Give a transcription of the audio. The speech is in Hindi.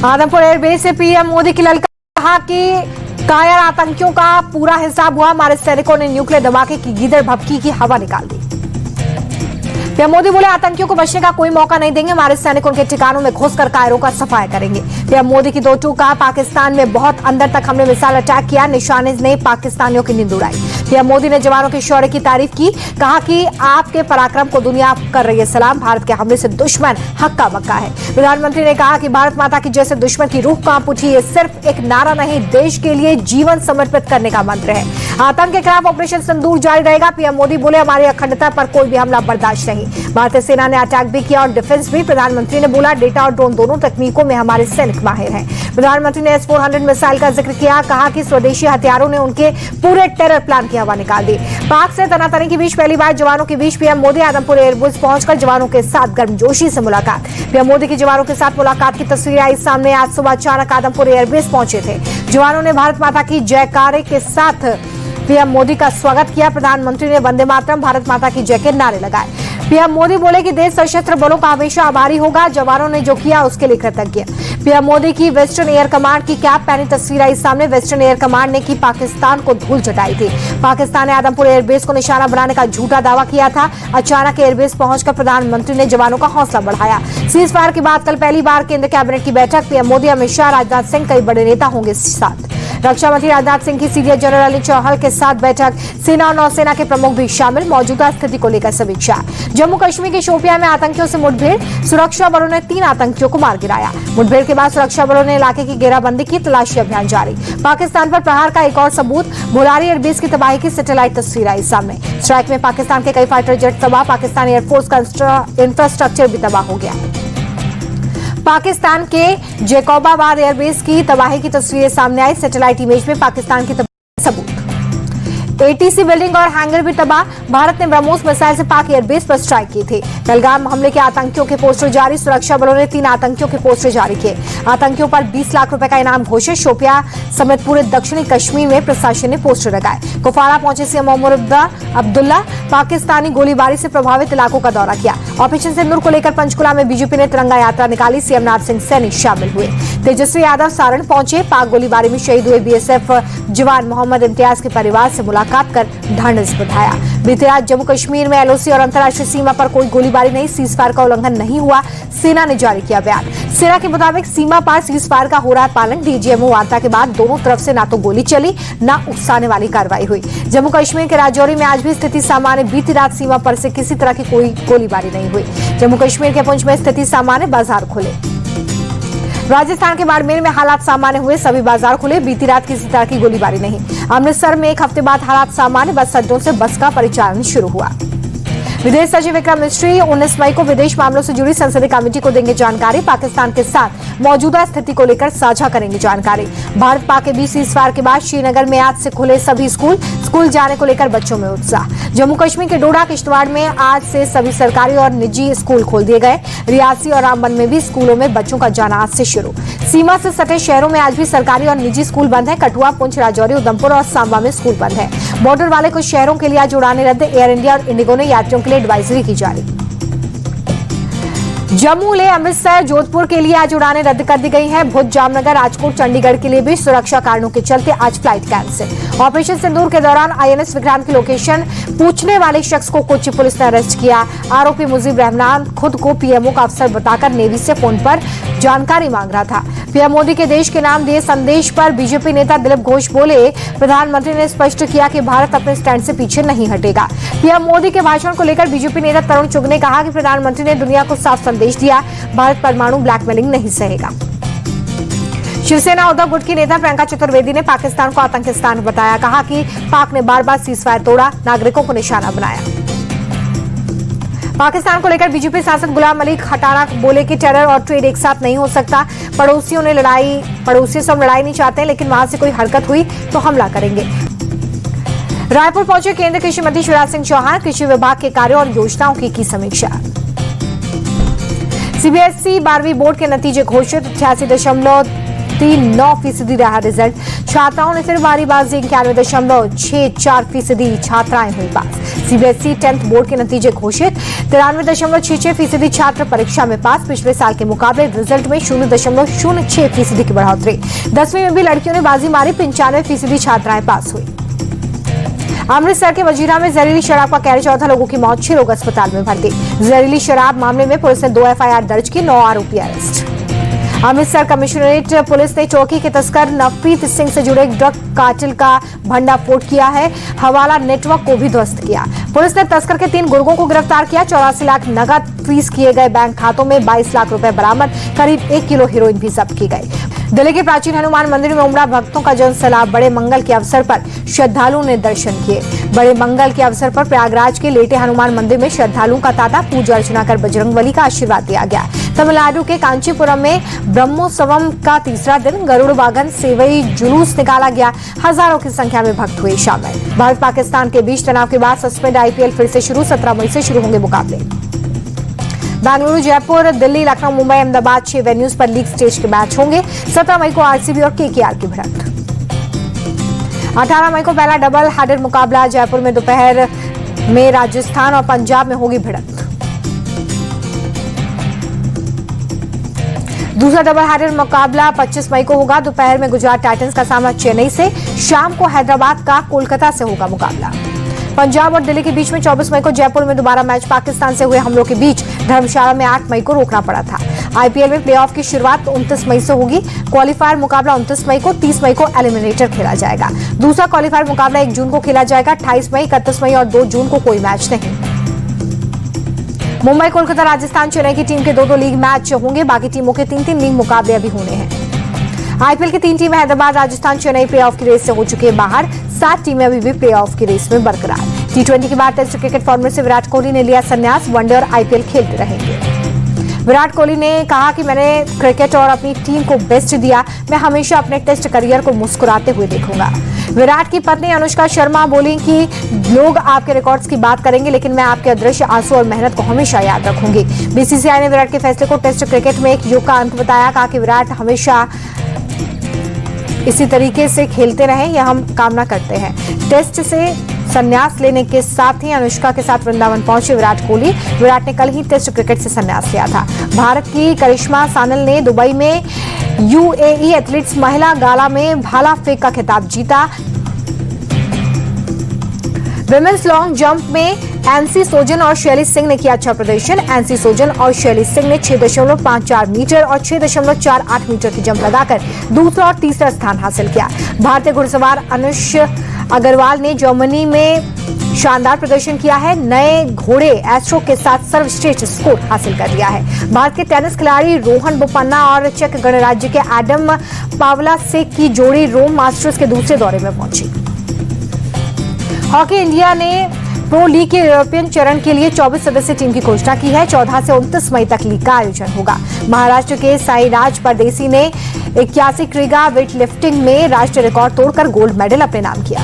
आदमपुर एयरबेस से पीएम मोदी की ललकार, कहा कि कायर आतंकियों का पूरा हिसाब हुआ, हमारे सैनिकों ने न्यूक्लियर धमाके की गीदड़ भभकी की हवा निकाल दी। पीएम मोदी बोले, आतंकियों को बचने का कोई मौका नहीं देंगे, हमारे सैनिक उनके ठिकानों में घुसकर कायरों का सफाया करेंगे। पीएम मोदी की दो टूक, कहा पाकिस्तान में बहुत अंदर तक हमने मिसाइल अटैक किया, निशाने ने पाकिस्तानियों की नींद उड़ाई। पीएम मोदी ने जवानों के शौर्य की तारीफ की, कहा कि आपके पराक्रम को दुनिया कर रही है सलाम, भारत के हमले से दुश्मन हक्का बक्का है। प्रधानमंत्री ने कहा कि भारत माता की जैसे दुश्मन की रूह कांप उठी, ये सिर्फ एक नारा नहीं, देश के लिए जीवन समर्पित करने का मंत्र है। आतंक के खिलाफ ऑपरेशन सिंदूर जारी रहेगा। पीएम मोदी बोले, हमारी अखंडता पर कोई भी हमला बर्दाश्त नहीं। भारतीय सेना ने अटैक भी किया और डिफेंस भी। प्रधानमंत्री ने बोला, डेटा और ड्रोन दोनों तकनीकों में हमारे सैनिक माहिर हैं। प्रधानमंत्री ने S-400 मिसाइल का जिक्र किया, कहा कि स्वदेशी हथियारों ने उनके पूरे टेरर प्लान की हवा निकाल दी। पाक से तनातनी के बीच पहली बार जवानों के बीच पीएम मोदी आदमपुर एयरबेस पहुंचकर जवानों के साथ गर्मजोशी से मुलाकात। पीएम मोदी की जवानों के साथ मुलाकात की तस्वीरें आई सामने। आज सुबह अचानक आदमपुर एयरबेस पहुंचे थे जवानों ने भारत माता की जयकारे के साथ पीएम मोदी का स्वागत किया। प्रधानमंत्री ने वंदे मातरम, भारत माता की जय के नारे लगाए। पीएम मोदी बोले कि देश सशस्त्र बलों का हमेशा आभारी होगा, जवानों ने जो किया उसके लिए कृतज्ञ। पीएम मोदी की वेस्टर्न एयर कमांड की कैप पहनी तस्वीर आई सामने। वेस्टर्न एयर कमांड ने की पाकिस्तान को धूल चटाई थी। पाकिस्तान ने आदमपुर एयरबेस को निशाना बनाने का झूठा दावा किया था। अचानक एयरबेस पहुंचकर प्रधानमंत्री ने जवानों का हौसला बढ़ाया। सीज फायर के बाद कल पहली बार केंद्र कैबिनेट की बैठक। पीएम मोदी, अमित शाह, राजनाथ सिंह, कई बड़े नेता होंगे साथ। रक्षा मंत्री राजनाथ सिंह की सीनियर जनरल अनिल चौहान के साथ बैठक। सेना और नौसेना के प्रमुख भी शामिल। मौजूदा स्थिति को लेकर समीक्षा। जम्मू कश्मीर के शोपियां में आतंकियों से मुठभेड़, सुरक्षा बलों ने 3 आतंकियों को मार गिराया। मुठभेड़ के बाद सुरक्षा बलों ने इलाके की घेराबंदी की, तलाशी अभियान जारी। पाकिस्तान पर प्रहार का एक और सबूत, भोलारी एयरबेस की तबाही की सैटेलाइट तस्वीर आई सामने। स्ट्राइक में पाकिस्तान के कई फाइटर जेट तबाह, पाकिस्तानी एयरफोर्स का इंफ्रास्ट्रक्चर भी तबाह हो गया। पाकिस्तान के जैकोबाबाद एयरबेस की तबाही की तस्वीरें सामने आई। सैटेलाइट इमेज में पाकिस्तान की तबाही सबूत। ATC बिल्डिंग और हैंगर भी तबाह। भारत ने ब्रह्मोस मिसाइल से पाक एयरबेस पर स्ट्राइक की थी। पहलगाम हमले के आतंकियों के पोस्टर जारी। सुरक्षा बलों ने 3 आतंकियों के पोस्टर जारी किए। आतंकियों पर 20 लाख रुपए का इनाम घोषित। शोपियां समेत पूरे दक्षिणी कश्मीर में प्रशासन ने पोस्टर लगाए। कुपवाड़ा पहुंचे सीएम उमर अब्दुल्ला। पाकिस्तानी गोलीबारी से प्रभावित इलाकों का दौरा किया। ऑपरेशन सिंदूर को लेकर पंचकुला में बीजेपी ने तिरंगा यात्रा निकाली। सीएम नाथ सिंह सैनी शामिल हुए। तेजस्वी यादव सारण पहुंचे। पाक गोलीबारी में शहीद हुए BSF जवान मोहम्मद इम्तियाज के परिवार से मुलाकात कर ढांढस बंधाया। बीते रात जम्मू कश्मीर में LOC और अंतर्राष्ट्रीय सीमा पर कोई गोलीबारी नहीं, सीज फायर का उल्लंघन नहीं हुआ, सेना ने जारी किया बयान। सेना के मुताबिक सीमा पार सीज फायर का हो रहा है पालन। DGMO वार्ता के बाद दोनों तरफ से ना तो गोली चली, ना उकसाने वाली कार्रवाई हुई। जम्मू कश्मीर के राजौरी में आज भी स्थिति सामान्य। बीती रात सीमा पर से किसी तरह की कोई गोलीबारी नहीं हुई। जम्मू कश्मीर के पुंछ में स्थिति सामान्य, बाजार खुले। राजस्थान के बाड़मेर में हालात सामान्य हुए, सभी बाजार खुले। बीती रात किसी तरह की गोलीबारी नहीं। अमृतसर में 1 हफ्ते बाद हालात सामान्य, बस अड्डों से बस का परिचालन शुरू हुआ। विदेश सचिव विक्रम मिस्री 19 मई को विदेश मामलों से जुड़ी संसदीय कमेटी को देंगे जानकारी। पाकिस्तान के साथ मौजूदा स्थिति को लेकर साझा करेंगे जानकारी। भारत पाक के बीच सीज फायर के बाद श्रीनगर में आज से खुले सभी स्कूल जाने को लेकर बच्चों में उत्साह। जम्मू कश्मीर के डोडा किश्तवाड़ में आज से सभी सरकारी और निजी स्कूल खोल दिए गए। रियासी और रामबन में भी स्कूलों में बच्चों का जाना आज से शुरू। सीमा से सटे शहरों में आज भी सरकारी और निजी स्कूल बंद है। कठुआ, पुंछ, राजौरी, उधमपुर और सांबा में स्कूल बंद है। बॉर्डर वाले कुछ शहरों के लिए आज उड़ानें रद्द। एयर इंडिया और इंडिगो ने यात्रियों के लिए एडवाइजरी की जारी। जम्मू ले अमृतसर, जोधपुर के लिए आज उड़ानें रद्द कर दी गई हैं। भुज, जामनगर, राजकोट, चंडीगढ़ के लिए भी सुरक्षा कारणों के चलते आज फ्लाइट कैंसिल। ऑपरेशन सिंदूर के दौरान INS विक्रांत की लोकेशन पूछने वाले शख्स को कोच्चि पुलिस ने अरेस्ट किया। आरोपी मुजीब रहमान खुद को PMO का अफसर बताकर नेवी से फोन पर जानकारी मांग रहा था। पीएम मोदी के देश के नाम दिए संदेश पर बीजेपी नेता दिलीप घोष बोले, प्रधानमंत्री ने स्पष्ट किया कि भारत अपने स्टैंड से पीछे नहीं हटेगा। पीएम मोदी के भाषण को लेकर बीजेपी नेता तरुण चुग ने कहा कि प्रधानमंत्री ने दुनिया को साफ संदेश दिया, भारत परमाणु ब्लैकमेलिंग नहीं सहेगा। शिवसेना उद्धव गुट की नेता प्रियंका चतुर्वेदी ने पाकिस्तान को आतंकिस्तान बताया। कहा कि पाक ने बार बार सीज फायर तोड़ा, नागरिकों को निशाना बनाया। पाकिस्तान को लेकर बीजेपी सांसद गुलाम अली खटाना बोले कि टेरर और ट्रेड एक साथ नहीं हो सकता। पड़ोसियों से हम लड़ाई नहीं चाहते, लेकिन वहां से कोई हरकत हुई तो हमला करेंगे। रायपुर पहुंचे केंद्रीय कृषि मंत्री शिवराज सिंह चौहान, कृषि विभाग के कार्यों और योजनाओं की समीक्षा। CBSE 12वीं बोर्ड के नतीजे घोषित। 88.3 9% रहा रिजल्ट। छात्राओं ने फिर बारीबाजी 91.64% छात्राएं हुई पास। सीबीएसई 10th बोर्ड के नतीजे घोषित। 93.66% छात्र परीक्षा में पास। पिछले साल के मुकाबले रिजल्ट में 0.06% की बढ़ोतरी। 10वीं में भी लड़कियों ने बाजी मारी। 95% छात्राएं पास हुई। अमृतसर के वजीरा में जहरीली शराब का कहर, 14 लोगों की मौत, 6 लोग अस्पताल में भर्ती। जहरीली शराब मामले में पुलिस ने 2 एफआईआर दर्ज की, 9 आरोपी अरेस्ट। अमृतसर कमिश्नरेट पुलिस ने चौकी के तस्कर नवप्रीत सिंह से जुड़े ड्रग कार्टेल का भंडाफोड़ किया है। हवाला नेटवर्क को भी ध्वस्त किया। पुलिस ने तस्कर के 3 गुर्गों को गिरफ्तार किया। 84 लाख नकद फ्रीज किए गए बैंक खातों में 22 लाख रुपए बरामद। करीब 1 किलो हेरोइन भी जब्त की गई। दिल्ली के प्राचीन हनुमान मंदिर में उमड़ा भक्तों का जनसैलाब। बड़े मंगल के अवसर पर श्रद्धालुओं ने दर्शन किए। बड़े मंगल के अवसर पर प्रयागराज के लेटे हनुमान मंदिर में श्रद्धालुओं का तांता, पूजा अर्चना कर बजरंगबली का आशीर्वाद दिया गया। तमिलनाडु के कांचीपुरम में ब्रह्मोत्सवम का तीसरा दिन गरुड़ वाहन सेवई जुलूस निकाला गया। हजारों की संख्या में भक्त हुए शामिल। भारत पाकिस्तान के बीच तनाव के बाद सस्पेंड आईपीएल फिर से शुरू। 17 मई से शुरू होंगे मुकाबले। बेंगलुरु, जयपुर, दिल्ली, लखनऊ, मुंबई, अहमदाबाद 6 वेन्यूज पर लीग स्टेज के मैच होंगे। 17 मई को आरसीबी और केकेआर की भिड़ंत। 18 मई को पहला डबल हेडेड मुकाबला। जयपुर में दोपहर में राजस्थान और पंजाब में होगी भिड़ंत। दूसरा डबल हेडेड मुकाबला 25 मई को होगा। दोपहर में गुजरात टाइटंस का सामना चेन्नई से, शाम को हैदराबाद का कोलकाता से होगा मुकाबला। पंजाब और दिल्ली के बीच में 24 मई को जयपुर में दोबारा मैच। पाकिस्तान से हुए हमलों के बीच धर्मशाला में 8 मई को रोकना पड़ा था। आईपीएल में प्लेऑफ की शुरुआत 29 मई से होगी। क्वालिफायर मुकाबला 29 मई को, 30 मई को एलिमिनेटर खेला जाएगा। दूसरा क्वालिफायर मुकाबला 1 जून को खेला जाएगा। 28 मई, 31 मई और 2 जून को कोई मैच नहीं। मुंबई, कोलकाता, राजस्थान, चेन्नई की टीम के 2-2 लीग मैच होंगे। बाकी टीमों के 3-3 लीग मुकाबले अभी होने हैं। आईपीएल की 3 टीमें हैदराबाद, राजस्थान, चेन्नई प्लेऑफ की रेस से हो चुकी है बाहर। 7 टीमें अभी भी प्लेऑफ की रेस में बरकरार। T20 के बाद टेस्ट क्रिकेट फॉर्मेट से विराट कोहली ने लिया संन्यास। वनडे और आईपीएल खेलते रहेंगे। विराट कोहली ने कहा कि मैंने क्रिकेट और अपनी टीम को बेस्ट दिया। मैं हमेशा अपने टेस्ट करियर को मुस्कुराते हुए देखूंगा। विराट की पत्नी अनुष्का शर्मा बोली कि लोग आपके रिकॉर्ड्स की बात करेंगे, लेकिन मैं आपके अदृश्य आंसू और मेहनत को हमेशा याद रखूंगी। बीसीसीआई ने विराट के फैसले को टेस्ट क्रिकेट में एक युग का अंत बताया। कहा कि विराट हमेशा इसी तरीके से खेलते रहें, यह हम कामना करते हैं। टेस्ट से संन्यास लेने के साथ ही अनुष्का के साथ वृंदावन पहुंचे विराट कोहली। विराट ने कल ही टेस्ट क्रिकेट से संन्यास लिया था। भारत की करिश्मा सानल ने दुबई में यूएई एथलीट्स महिला गाला में भाला फेंक का खिताब जीता। विमेंस लॉन्ग जंप में एनसी सोजन और शैली सिंह ने किया अच्छा प्रदर्शन। एनसी सोजन और शैली सिंह ने 6.54 मीटर और 6.48 मीटर की जंप लगाकर दूसरा और तीसरा स्थान हासिल किया। भारतीय घुड़सवार अनुष अग्रवाल ने जर्मनी में शानदार प्रदर्शन किया है। नए घोड़े एस्ट्रो के साथ सर्वश्रेष्ठ स्कोर हासिल कर लिया है। भारत के टेनिस खिलाड़ी रोहन बोपन्ना और चेक गणराज्य के एडम पावलासेक की जोड़ी रोम मास्टर्स के दूसरे दौरे में पहुंची। हॉकी इंडिया ने प्रो लीग के यूरोपियन चरण के लिए 24 सदस्यीय टीम की घोषणा की है। 14 से 29 मई तक लीग का आयोजन होगा। महाराष्ट्र के साईराज परदेसी ने 81 क्रीगा वेट लिफ्टिंग में राष्ट्रीय रिकॉर्ड तोड़कर गोल्ड मेडल अपने नाम किया।